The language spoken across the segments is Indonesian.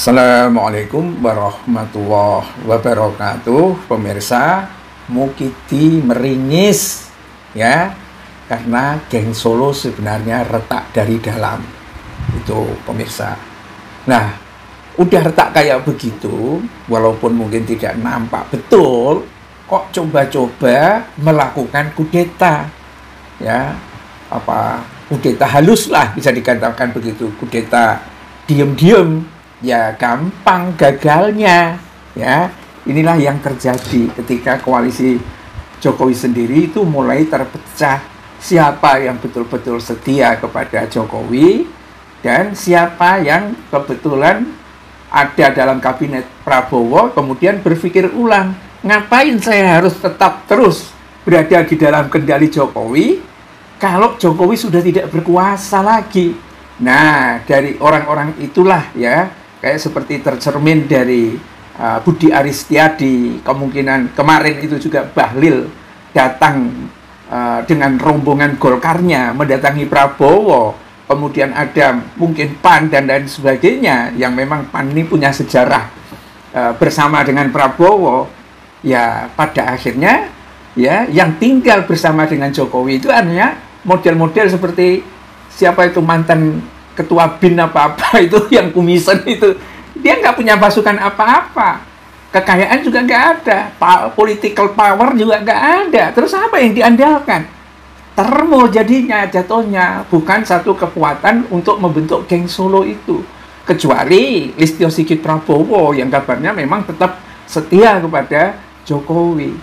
Assalamualaikum warahmatullahi wabarakatuh. Pemirsa, Mukidi meringis ya, karena geng Solo sebenarnya retak dari dalam. Itu pemirsa. Nah, udah retak kayak begitu, walaupun mungkin tidak nampak betul, kok coba-coba melakukan kudeta. Ya, kudeta halus lah, bisa dikatakan begitu. Kudeta diem-diem, ya gampang gagalnya. Ya, inilah yang terjadi ketika koalisi Jokowi sendiri itu mulai terpecah. Siapa yang betul-betul setia kepada Jokowi dan siapa yang kebetulan ada dalam kabinet Prabowo, kemudian berpikir ulang, ngapain saya harus tetap terus berada di dalam kendali Jokowi kalau Jokowi sudah tidak berkuasa lagi. Nah, dari orang-orang itulah ya, kayak seperti tercermin dari Budi Aristiadi, kemungkinan kemarin itu juga Bahlil datang dengan rombongan Golkarnya mendatangi Prabowo, kemudian ada mungkin PAN dan lain sebagainya, yang memang PAN ini punya sejarah bersama dengan Prabowo. Ya, pada akhirnya ya yang tinggal bersama dengan Jokowi itu hanya model-model seperti siapa itu mantan ketua BIN apa-apa itu yang kumisan itu. Dia nggak punya pasukan apa-apa, kekayaan juga nggak ada, political power juga nggak ada. Terus apa yang diandalkan? Termo jadinya, jatuhnya bukan satu kekuatan untuk membentuk geng Solo itu, kecuali Listio Sigit Prabowo yang kabarnya memang tetap setia kepada Jokowi.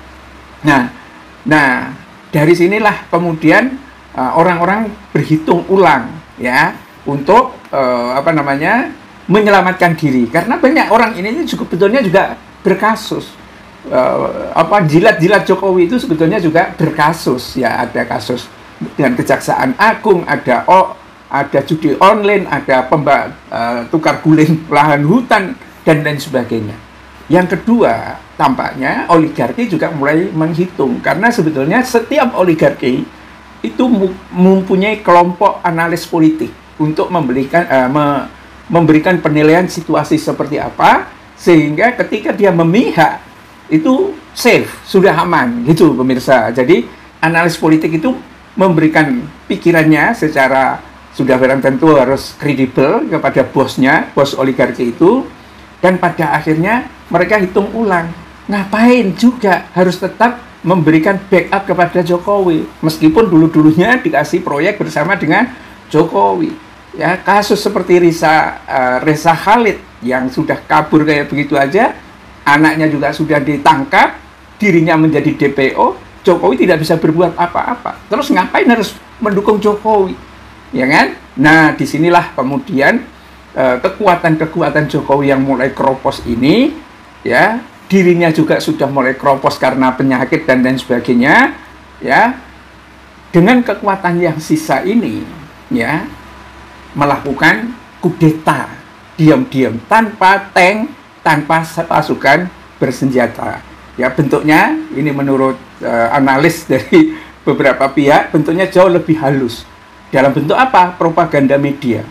Nah, dari sinilah kemudian orang-orang berhitung ulang ya untuk menyelamatkan diri, karena banyak orang ini juga sebetulnya juga berkasus. Jilat-jilat Jokowi itu sebetulnya juga berkasus ya, ada kasus dengan Kejaksaan Agung, ada judi online, ada tukar guling lahan hutan dan lain sebagainya. Yang kedua, tampaknya oligarki juga mulai menghitung, karena sebetulnya setiap oligarki itu mempunyai kelompok analis politik untuk memberikan penilaian situasi seperti apa, sehingga ketika dia memihak itu safe, sudah aman gitu pemirsa. Jadi analis politik itu memberikan pikirannya secara sudah barang tentu harus kredibel kepada bosnya, bos oligarki itu, dan pada akhirnya mereka hitung ulang, ngapain juga harus tetap memberikan backup kepada Jokowi meskipun dulu-dulunya dikasih proyek bersama dengan Jokowi. Ya, kasus seperti Reza Khalid yang sudah kabur kayak begitu aja, anaknya juga sudah ditangkap, dirinya menjadi DPO, Jokowi tidak bisa berbuat apa-apa. Terus ngapain harus mendukung Jokowi? Ya kan? Nah, disinilah kemudian kekuatan-kekuatan Jokowi yang mulai keropos ini, ya, dirinya juga sudah mulai keropos karena penyakit dan lain sebagainya, ya. Dengan kekuatan yang sisa ini, ya, melakukan kudeta diam-diam tanpa tank, tanpa pasukan bersenjata. Ya, bentuknya ini menurut analis dari beberapa pihak bentuknya jauh lebih halus. Dalam bentuk apa? Propaganda media.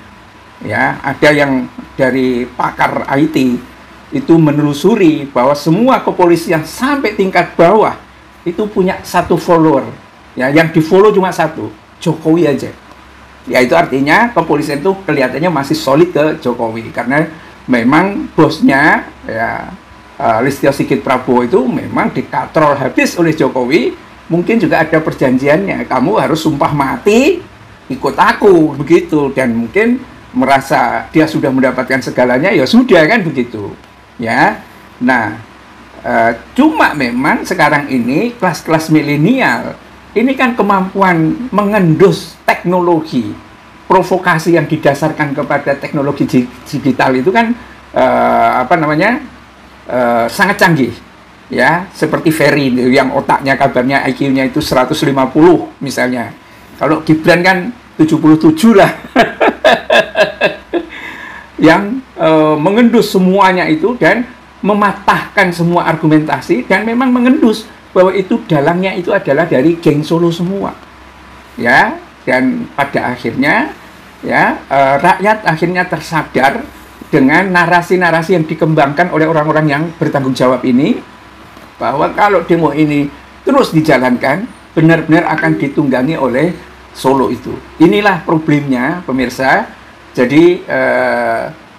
Ya, ada yang dari pakar IT itu menelusuri bahwa semua kepolisian sampai tingkat bawah itu punya satu follower. Ya, yang di-follow cuma satu, Jokowi aja. Ya, itu artinya kepolisian itu kelihatannya masih solid ke Jokowi, karena memang bosnya ya Listio Sigit Prabowo itu memang dikatrol habis oleh Jokowi. Mungkin juga ada perjanjiannya, kamu harus sumpah mati ikut aku begitu, dan mungkin merasa dia sudah mendapatkan segalanya, ya sudah kan begitu ya. Nah, cuma memang sekarang ini kelas-kelas milenial ini kan kemampuan mengendus teknologi, provokasi yang didasarkan kepada teknologi digital itu kan sangat canggih ya, seperti Ferry yang otaknya kabarnya IQ-nya itu 150 misalnya. Kalau Gibran kan 77 lah. Yang mengendus semuanya itu dan mematahkan semua argumentasi, dan memang mengendus bahwa itu dalangnya itu adalah dari geng Solo semua. Ya, dan pada akhirnya ya rakyat akhirnya tersadar dengan narasi-narasi yang dikembangkan oleh orang-orang yang bertanggung jawab ini, bahwa kalau demo ini terus dijalankan, benar-benar akan ditunggangi oleh Solo itu. Inilah problemnya, pemirsa. Jadi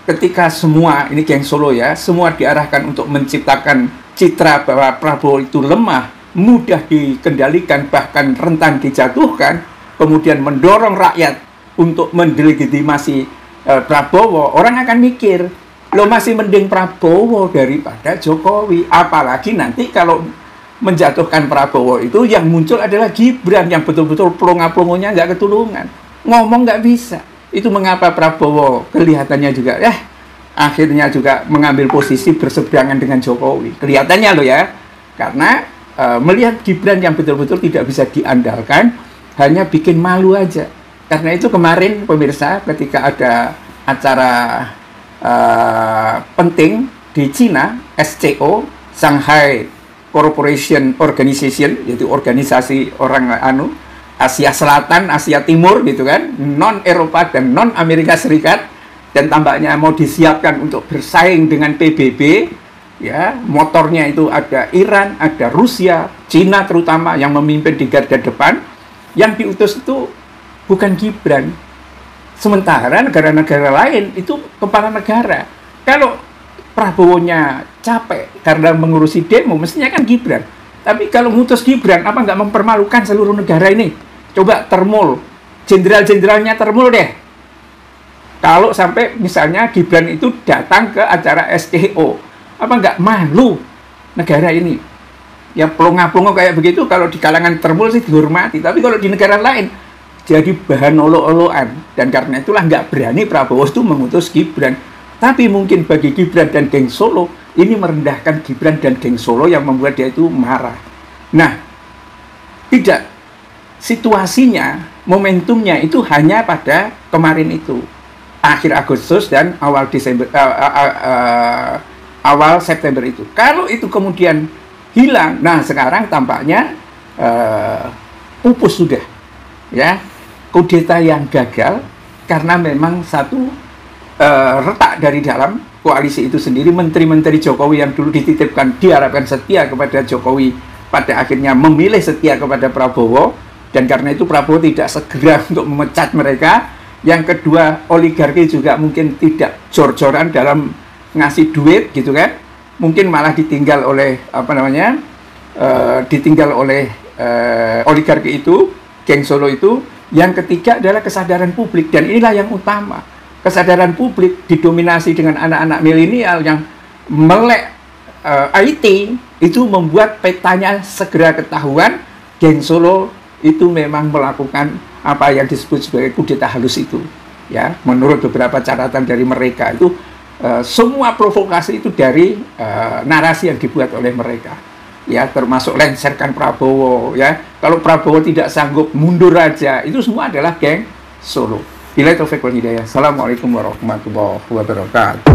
ketika semua, ini geng Solo ya, semua diarahkan untuk menciptakan citra bahwa Prabowo itu lemah, mudah dikendalikan, bahkan rentan dijatuhkan, kemudian mendorong rakyat untuk mendelegitimasi Prabowo, orang akan mikir, lo masih mending Prabowo daripada Jokowi. Apalagi nanti kalau menjatuhkan Prabowo itu yang muncul adalah Gibran yang betul-betul pelongo-pelongonya nggak ketulungan, ngomong nggak bisa. Itu mengapa Prabowo kelihatannya juga akhirnya juga mengambil posisi berseberangan dengan Jokowi. Kelihatannya loh ya, karena melihat Gibran yang betul-betul tidak bisa diandalkan, hanya bikin malu aja. Karena itu kemarin pemirsa, ketika ada acara penting di Cina, SCO, Shanghai Corporation Organization, yaitu organisasi orang Asia Selatan, Asia Timur gitu kan, non Eropa dan non Amerika Serikat, dan tampaknya mau disiapkan untuk bersaing dengan PBB, ya, motornya itu ada Iran, ada Rusia, Cina terutama yang memimpin di garda depan. Yang diutus itu bukan Gibran. Sementara negara-negara lain itu kepala negara. Kalau Prabowo-nya capek karena mengurusi demo, mestinya kan Gibran. Tapi kalau ngutus Gibran, apa nggak mempermalukan seluruh negara ini? Coba termul, jenderal-jenderalnya termul deh. Kalau sampai misalnya Gibran itu datang ke acara SCO, apa nggak malu negara ini? Ya pelongo-pelongo kayak begitu, kalau di kalangan termul sih dihormati. Tapi kalau di negara lain, jadi bahan olok-olokan. Dan karena itulah nggak berani Prabowo itu mengutus Gibran. Tapi mungkin bagi Gibran dan geng Solo, ini merendahkan Gibran dan geng Solo yang membuat dia itu marah. Nah, tidak. Situasinya, momentumnya itu hanya pada kemarin itu. Akhir Agustus dan awal Desember, awal September itu. Kalau itu kemudian hilang, nah sekarang tampaknya pupus sudah. Ya, kudeta yang gagal karena memang satu retak dari dalam koalisi itu sendiri. Menteri-menteri Jokowi yang dulu dititipkan diharapkan setia kepada Jokowi, pada akhirnya memilih setia kepada Prabowo, dan karena itu Prabowo tidak segera untuk memecat mereka. Yang kedua, oligarki juga mungkin tidak jor-joran dalam ngasih duit gitu kan, mungkin malah ditinggal oleh oligarki itu, geng Solo itu. Yang ketiga adalah kesadaran publik, dan inilah yang utama. Kesadaran publik didominasi dengan anak-anak milenial yang melek IT, itu membuat petanya segera ketahuan. Geng Solo itu memang melakukan apa yang disebut sebagai kudeta halus itu. Ya, menurut beberapa catatan dari mereka itu semua provokasi itu dari narasi yang dibuat oleh mereka. Ya, termasuk lengserkan Prabowo. Ya, kalau Prabowo tidak sanggup mundur aja, itu semua adalah geng Solo. Billahi taufiq wal hidayah. Assalamualaikum warahmatullahi wabarakatuh.